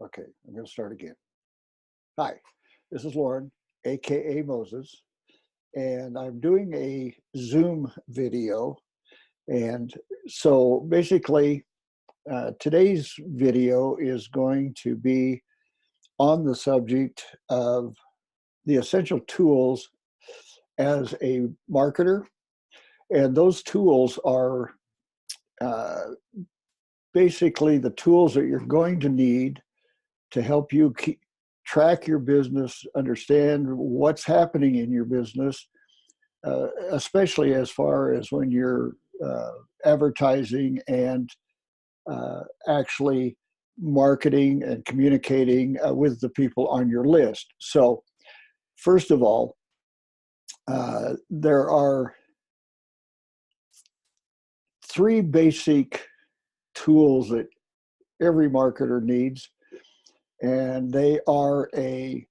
Okay, I'm going to start again. Hi, this is Lauren, aka Moses, and I'm doing a Zoom video. And so basically, today's video is going to be on the subject of the essential tools as a marketer. And those tools are uh, basically the tools that you're going to need to help you track your business, understand what's happening in your business, especially as far as when you're advertising and actually marketing and communicating with the people on your list. So, first of all, there are three basic tools that every marketer needs, and they are a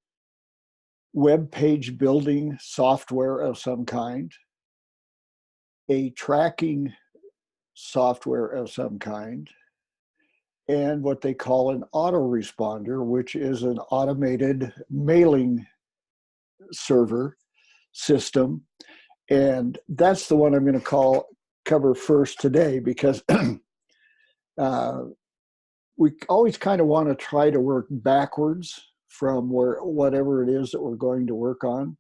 web page building software of some kind, a tracking software of some kind, and what they call an autoresponder, which is an automated mailing server system. And that's the one I'm going to cover first today, because we always kind of want to try to work backwards from whatever it is that we're going to work on.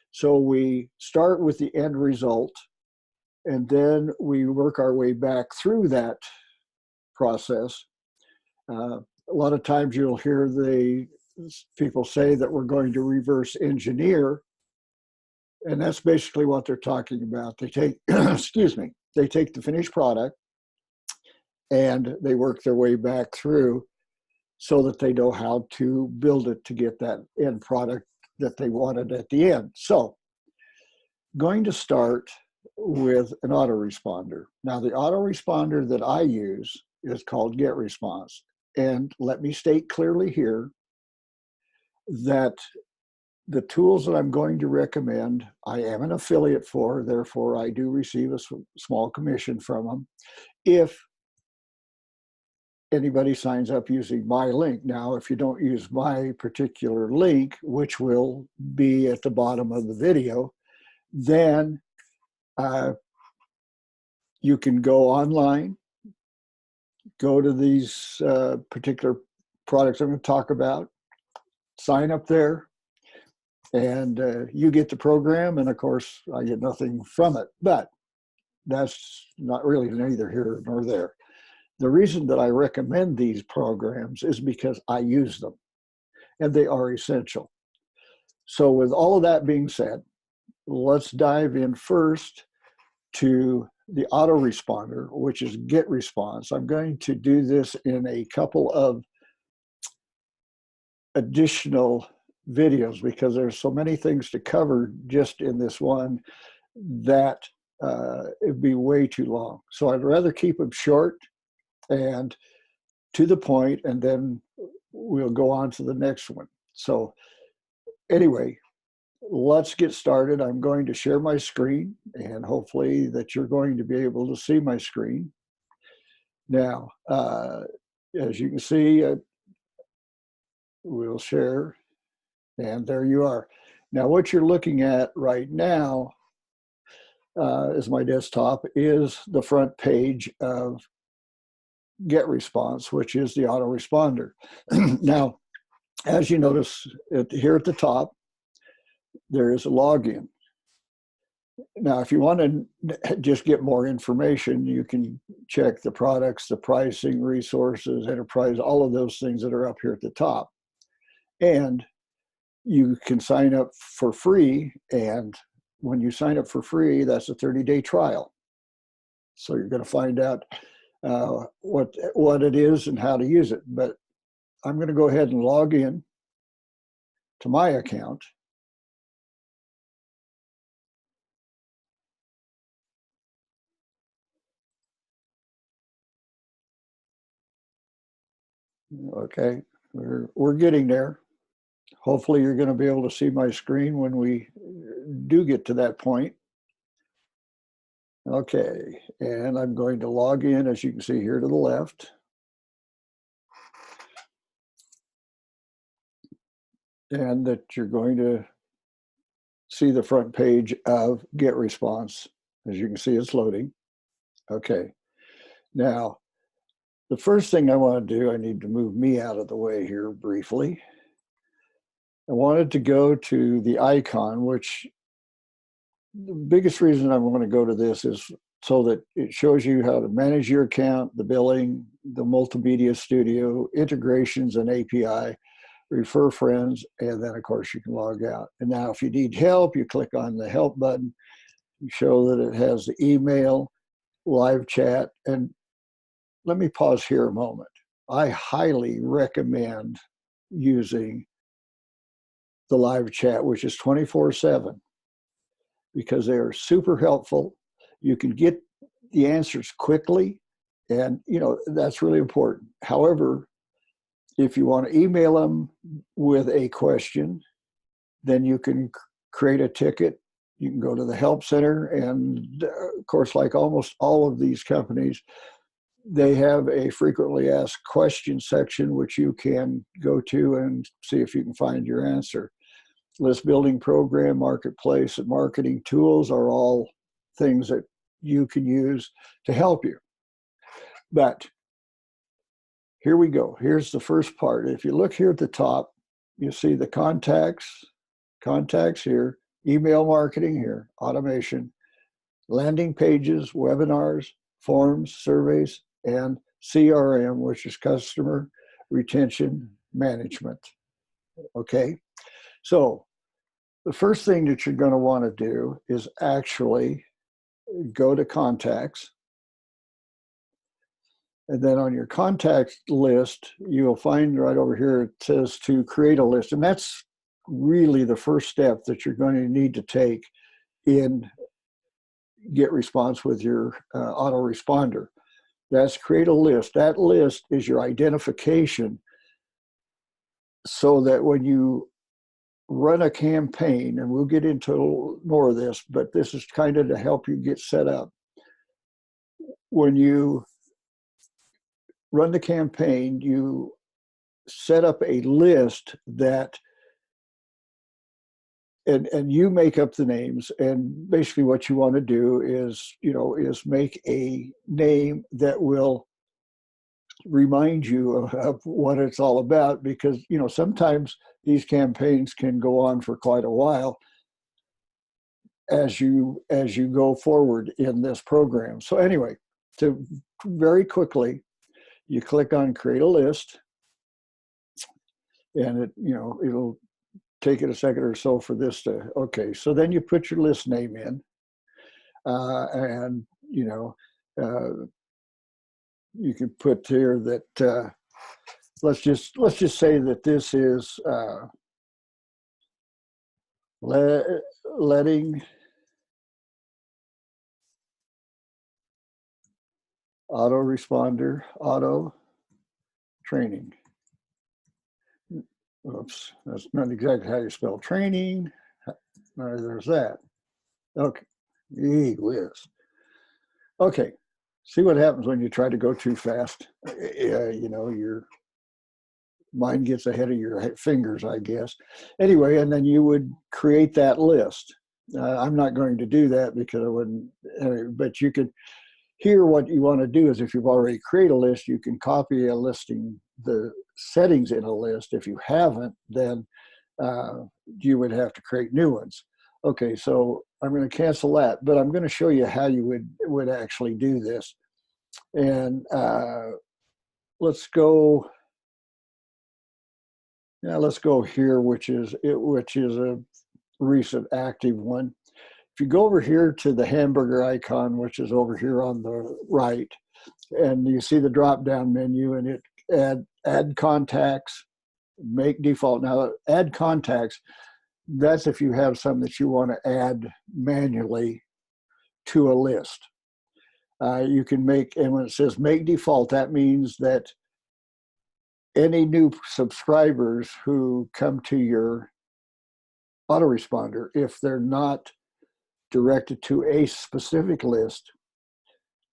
So we start with the end result, and then we work our way back through that process. A lot of times you'll hear the people say that we're going to reverse engineer, and that's basically what they're talking about. They take, excuse me, they take the finished product and they work their way back through so that they know how to build it to get that end product that they wanted at the end. So, going to start with an autoresponder. Now, the autoresponder that I use is called GetResponse. And let me state clearly here that the tools that I'm going to recommend, I am an affiliate for, therefore I do receive a small commission from them if anybody signs up using my link. Now, if you don't use my particular link, which will be at the bottom of the video, then you can go online, go to these particular products I'm going to talk about, sign up there, and you get the program, and of course I get nothing from it. But that's not really neither here nor there. The reason that I recommend these programs is because I use them, and they are essential. So with all of that being said, let's dive in first to the autoresponder, which is GetResponse. I'm going to do this in a couple of additional videos because there's so many things to cover just in this one that it'd be way too long. So I'd rather keep them short and to the point, and then we'll go on to the next one. So anyway, let's get started. I'm going to share my screen, and hopefully that you're going to be able to see my screen. Now, as you can see, we'll share, and there you are. Now, what you're looking at right now is my desktop, is the front page of GetResponse, which is the autoresponder. Now, as you notice here at the top, there is a login. Now, if you want to just get more information, you can check the products, the pricing, resources, enterprise, all of those things that are up here at the top. And you can sign up for free. And when you sign up for free, that's a 30-day trial. So you're going to find out what it is and how to use it. But I'm going to go ahead and log in to my account. Okay, we're getting there. Hopefully you're going to be able to see my screen when we do get to that point. Okay, and I'm going to log in, as you can see here to the left. and that you're going to see the front page of GetResponse. As you can see, it's loading. Okay. Now, the first thing I want to do, I need to move me out of the way here briefly. I wanted to go to the icon, which the biggest reason I want to go to this is so that it shows you how to manage your account, the billing, the multimedia studio, integrations and API, refer friends, and then of course you can log out. And now if you need help, you click on the help button, you show that it has the email, live chat, and let me pause here a moment. I highly recommend using the live chat, which is 24/7, because they are super helpful. You can get the answers quickly, and that's really important. However, if you want to email them with a question, then you can create a ticket. You can go to the help center, and of course, like almost all of these companies, they have a frequently asked questions section, which you can go to and see if you can find your answer. List building program, marketplace, and marketing tools are all things that you can use to help you. But here we go. Here's the first part. If you look here at the top, you see the contacts here, email marketing here, automation, landing pages, webinars, forms, surveys, and CRM, which is customer retention management. Okay, so the first thing that you're going to want to do is actually go to contacts. And then on your contact list, you'll find right over here, it says to create a list. And that's really the first step that you're going to need to take in GetResponse with your autoresponder. That's create a list. That list is your identification so that when you run a campaign, and we'll get into more of this, but this is kind of to help you get set up. When you run the campaign, you set up a list that, and you make up the names, and basically what you want to do is make a name that will remind you of what it's all about, because sometimes these campaigns can go on for quite a while as you go forward in this program. So anyway, to very quickly, you click on create a list, and it'll take it a second or so for this to, okay. So then you put your list name in, and you can put here that let's just say that this is letting autoresponder auto training. Oops, that's not exactly how you spell training. There's that. Okay, gee whiz. Okay, see what happens when you try to go too fast. Your mind gets ahead of your fingers, I guess. Anyway, and then you would create that list. I'm not going to do that because I wouldn't, but you could. Here, what you want to do is if you've already created a list, you can copy a listing, the settings in a list. If you haven't, then you would have to create new ones. Okay, so I'm going to cancel that, but I'm going to show you how you would actually do this. And let's go. Yeah, let's go here, which is a recent active one. If you go over here to the hamburger icon, which is over here on the right, and you see the drop-down menu, and it add contacts, make default. Now, add contacts, that's if you have some that you want to add manually to a list. You can make, and when it says make default, that means that any new subscribers who come to your autoresponder, if they're not directed to a specific list,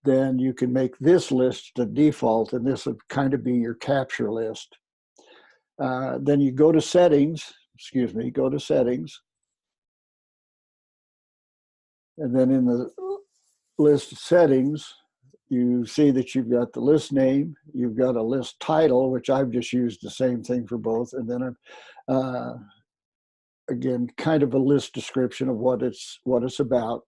then you can make this list the default, and this would kind of be your capture list. Then you go to settings, excuse me, go to settings. And then in the list settings, you see that you've got the list name, you've got a list title, which I've just used the same thing for both. And then again, kind of a list description of what it's about.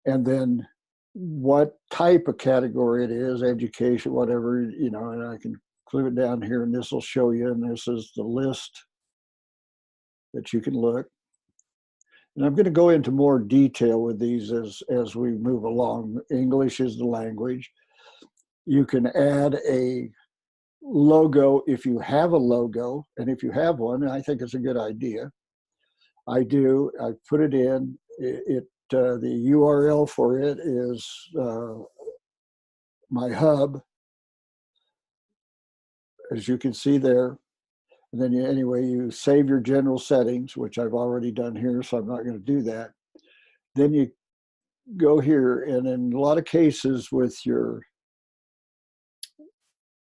And then what type of category it is, education, whatever, you know, and I can click it down here and this will show you, and this is the list that you can look. And I'm going to go into more detail with these as we move along. English is the language. You can add a logo if you have a logo, and if you have one, and I think it's a good idea. I do. I put it in. The URL for it is my hub, as you can see there. And then you save your general settings, which I've already done here, so I'm not going to do that. Then you go here, and in a lot of cases with your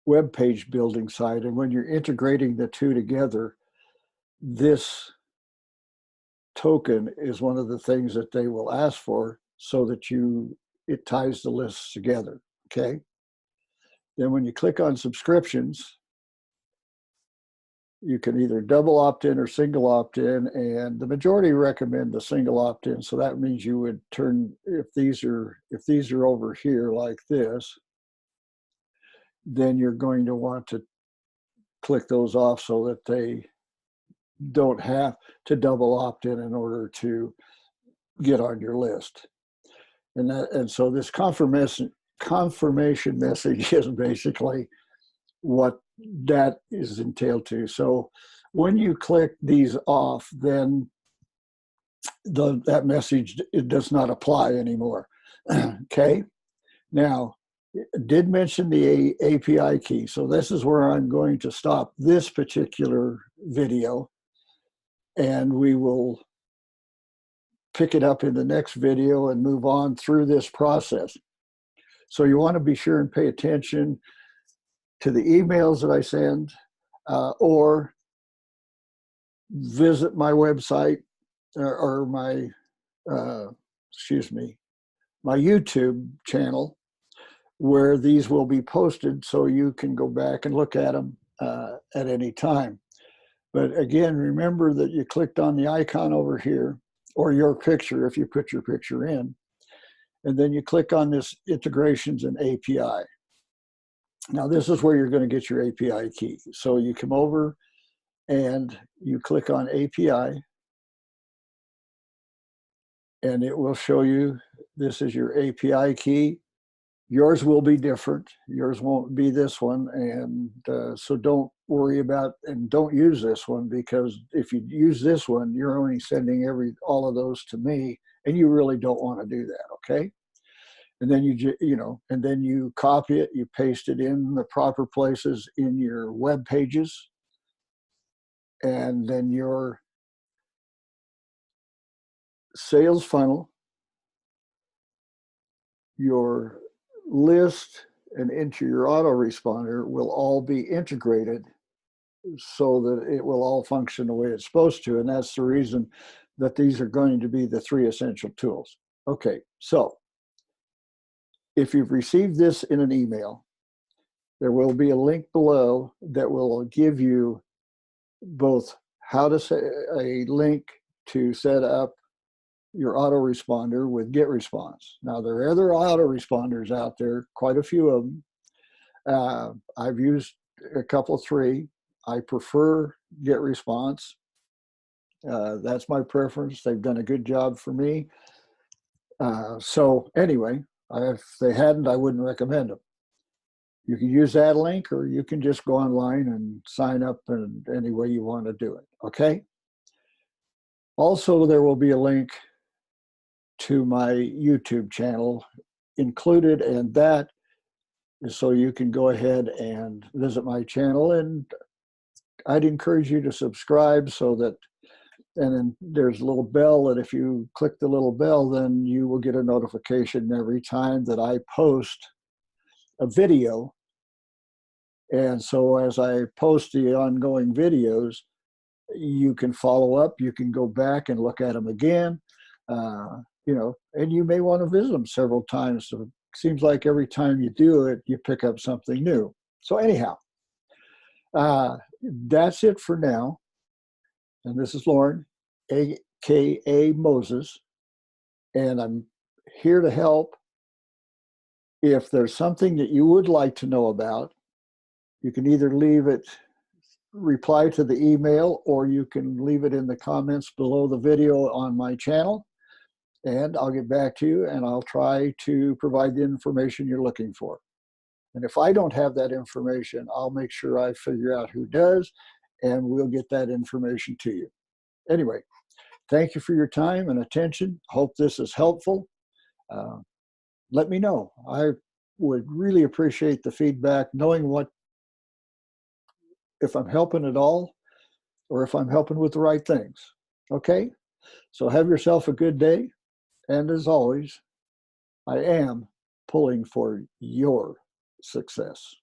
web page building site, and when you're integrating the two together, this token is one of the things that they will ask for so that it ties the lists together, okay? Then when you click on subscriptions, you can either double opt-in or single opt-in, and the majority recommend the single opt-in. So that means you would turn, if these are over here like this, then you're going to want to click those off so that they don't have to double opt-in in order to get on your list. And so this confirmation message is basically what that is entailed to. So when you click these off, then that message, it does not apply anymore. Okay. Now, did mention the API key. So this is where I'm going to stop this particular video, and we will pick it up in the next video and move on through this process. So you want to be sure and pay attention to the emails that I send, or visit my website or my, my YouTube channel, where these will be posted so you can go back and look at them at any time. But again, remember that you clicked on the icon over here, or your picture if you put your picture in, and then you click on this integrations and API. Now this is where you're going to get your API key. So you come over and you click on API, and it will show you this is your API key. Yours will be different. Yours won't be this one. And so don't worry about, and don't use this one, because if you use this one, you're only sending all of those to me, and you really don't want to do that, okay? And then and then you copy it, you paste it in the proper places in your web pages, and then your sales funnel, your list, and into your autoresponder will all be integrated so that it will all function the way it's supposed to. And that's the reason that these are going to be the 3 essential tools. Okay, so if you've received this in an email, there will be a link below that will give you both how to say a link to set up your autoresponder with GetResponse. Now, there are other autoresponders out there, quite a few of them. I've used a couple, 3. I prefer GetResponse. That's my preference. They've done a good job for me. So anyway, if they hadn't, I wouldn't recommend them. You can use that link, or you can just go online and sign up in any way you want to do it, okay? Also, there will be a link to my YouTube channel included, and that is so you can go ahead and visit my channel. And I'd encourage you to subscribe so that, and then there's a little bell, and if you click the little bell, then you will get a notification every time that I post a video. And so as I post the ongoing videos, You can follow up. You can go back and look at them again. And you may want to visit them several times. So it seems like every time you do it, you pick up something new. So anyhow, that's it for now. And this is Lauren, AKA Moses, and I'm here to help. If there's something that you would like to know about, you can either reply to the email, or you can leave it in the comments below the video on my channel, and I'll get back to you and I'll try to provide the information you're looking for. And if I don't have that information, I'll make sure I figure out who does, and we'll get that information to you. Anyway, thank you for your time and attention. Hope this is helpful. Let me know. I would really appreciate the feedback, knowing if I'm helping at all, or if I'm helping with the right things. Okay? So have yourself a good day. And as always, I am pulling for your success.